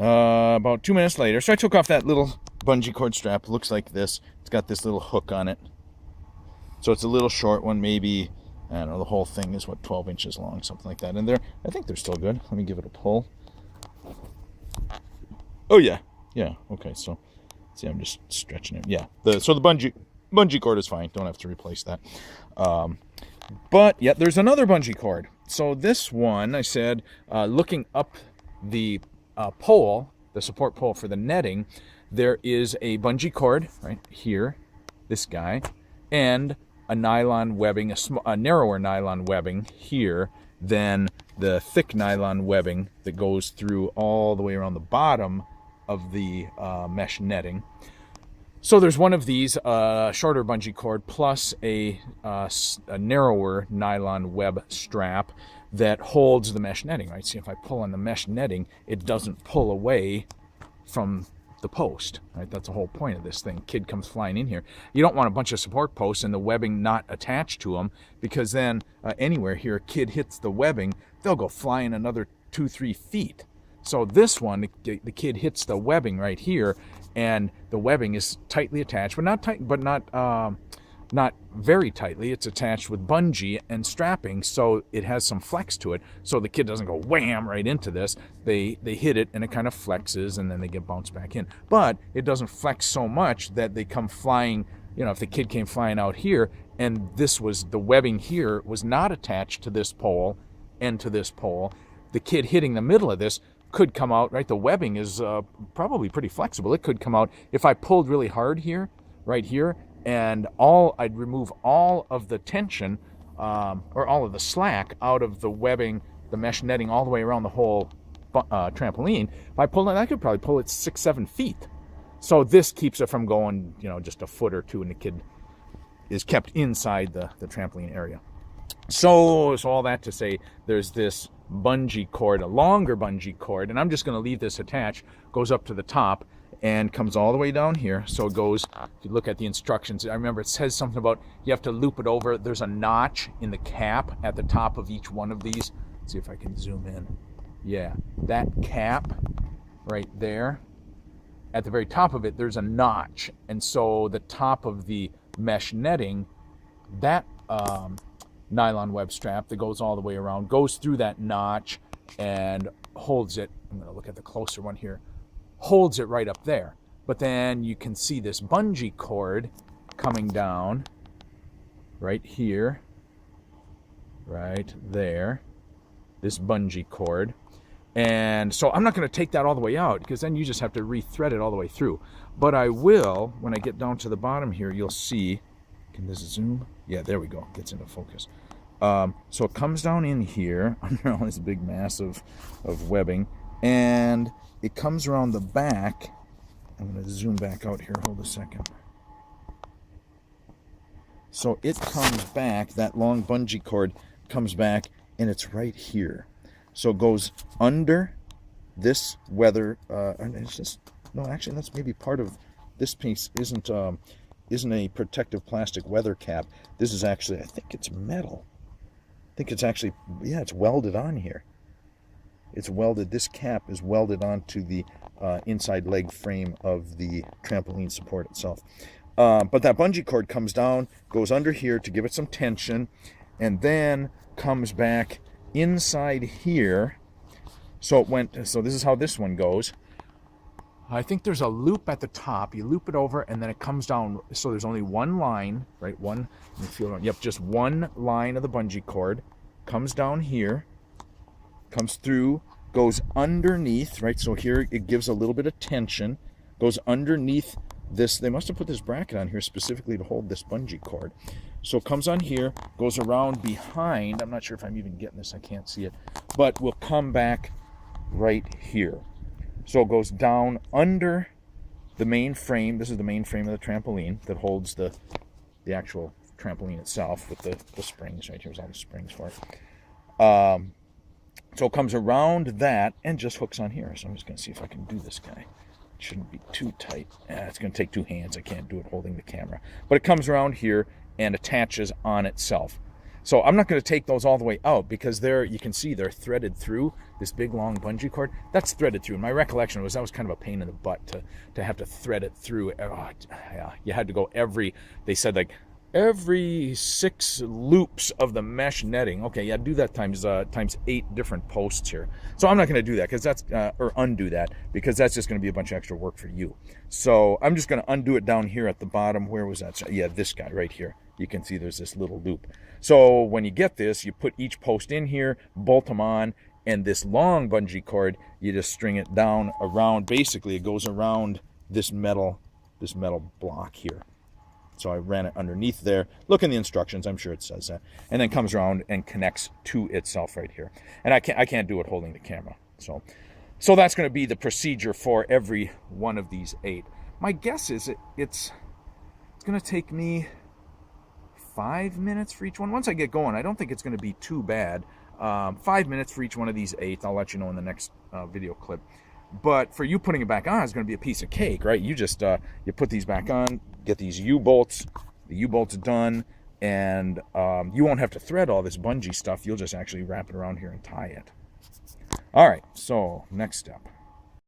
About 2 minutes later, so I took off that little bungee cord strap. It looks like this. It's got this little hook on it. So it's a little short one, maybe, I don't know, the whole thing is, 12 inches long, something like that. And I think they're still good. Let me give it a pull. Oh, yeah. Yeah, okay, so, see, I'm just stretching it. Yeah, so the bungee cord is fine. Don't have to replace that. But, yeah, there's another bungee cord. So this one, I said, looking up the pole, the support pole for the netting, there is a bungee cord right here, this guy, and a nylon webbing, a narrower nylon webbing here than the thick nylon webbing that goes through all the way around the bottom of the mesh netting. So there's one of these, shorter bungee cord, plus a narrower nylon web strap that holds the mesh netting, right? See, if I pull on the mesh netting, it doesn't pull away from the post, right? That's the whole point of this thing. Kid comes flying in here. You don't want a bunch of support posts and the webbing not attached to them, because then anywhere here, a kid hits the webbing, they'll go flying another 2-3 feet. So this one, the kid hits the webbing right here, and the webbing is tightly attached, but not tight, but not very tightly. It's attached with bungee and strapping, so it has some flex to it, so the kid doesn't go wham right into this. They hit it and it kind of flexes, and then they get bounced back in. But it doesn't flex so much that they come flying. You know, if the kid came flying out here and the webbing here was not attached to this pole and to this pole, the kid hitting the middle of this could come out, right? The webbing is probably pretty flexible. It could come out if I pulled really hard here, right here, and I'd remove all of the tension or all of the slack out of the webbing, the mesh netting all the way around the whole trampoline. If I pulled it, I could probably pull it 6-7 feet. So this keeps it from going, just a foot or two, and the kid is kept inside the trampoline area. So all that to say, there's this bungee cord, a longer bungee cord, and I'm just going to leave this attached, goes up to the top, and comes all the way down here. So it goes, if you look at the instructions, I remember it says something about you have to loop it over. There's a notch in the cap at the top of each one of these. Let's see if I can zoom in. Yeah, that cap right there, at the very top of it, there's a notch. And so the top of the mesh netting, that nylon web strap that goes all the way around, goes through that notch and holds it. I'm going to look at the closer one here. Holds it right up there. But then you can see this bungee cord coming down right here, right there, this bungee cord. And so I'm not going to take that all the way out, because then you just have to re-thread it all the way through. But I will, when I get down to the bottom here, you'll see, can this zoom? Yeah, there we go, gets into focus. So it comes down in here under all this big mass of webbing, and it comes around the back. I'm going to zoom back out here, hold a second. So it comes back, that long bungee cord comes back, and it's right here. So it goes under this weather, it's just, no, actually that's maybe part of this piece isn't a protective plastic weather cap. This is actually, I think it's metal. I think it's actually, yeah, it's welded on here. It's welded, this cap is welded onto the inside leg frame of the trampoline support itself. But that bungee cord comes down, goes under here to give it some tension, and then comes back inside here. So this is how this one goes. I think there's a loop at the top. You loop it over, and then it comes down. So there's only one line, right? Just one line of the bungee cord comes down here, comes through, goes underneath, right? So here it gives a little bit of tension, goes underneath this. They must have put this bracket on here specifically to hold this bungee cord. So it comes on here, goes around behind. I'm not sure if I'm even getting this. I can't see it. But we'll come back right here. So it goes down under the main frame. This is the main frame of the trampoline that holds the actual trampoline itself with the springs. Right here's all the springs for it. So it comes around that and just hooks on here. So I'm just going to see if I can do this guy. It shouldn't be too tight. It's going to take two hands. I can't do it holding the camera. But it comes around here and attaches on itself. So I'm not going to take those all the way out because you can see they're threaded through this big long bungee cord. That's threaded through. And my recollection was that was kind of a pain in the butt to have to thread it through. Oh, yeah, you had to go they said like every 6 loops of the mesh netting. Okay, yeah, do that times 8 different posts here. So I'm not going to do that because that's or undo that because that's just going to be a bunch of extra work for you. So I'm just going to undo it down here at the bottom. Where was that? Yeah, this guy right here. You can see there's this little loop. So when you get this, you put each post in here, bolt them on, and this long bungee cord, you just string it down around. Basically, it goes around this metal block here. So I ran it underneath there. Look in the instructions, I'm sure it says that. And then comes around and connects to itself right here. And I can't do it holding the camera. So that's going to be the procedure for every one of these 8. My guess is it's going to take me 5 minutes for each one. Once I get going, I don't think it's going to be too bad. 5 minutes for each one of these 8. I'll let you know in the next video clip. But for you putting it back on, it's going to be a piece of cake, right? You just you put these back on, get these U-bolts. The U-bolts done, and you won't have to thread all this bungee stuff. You'll just actually wrap it around here and tie it. All right, so next step.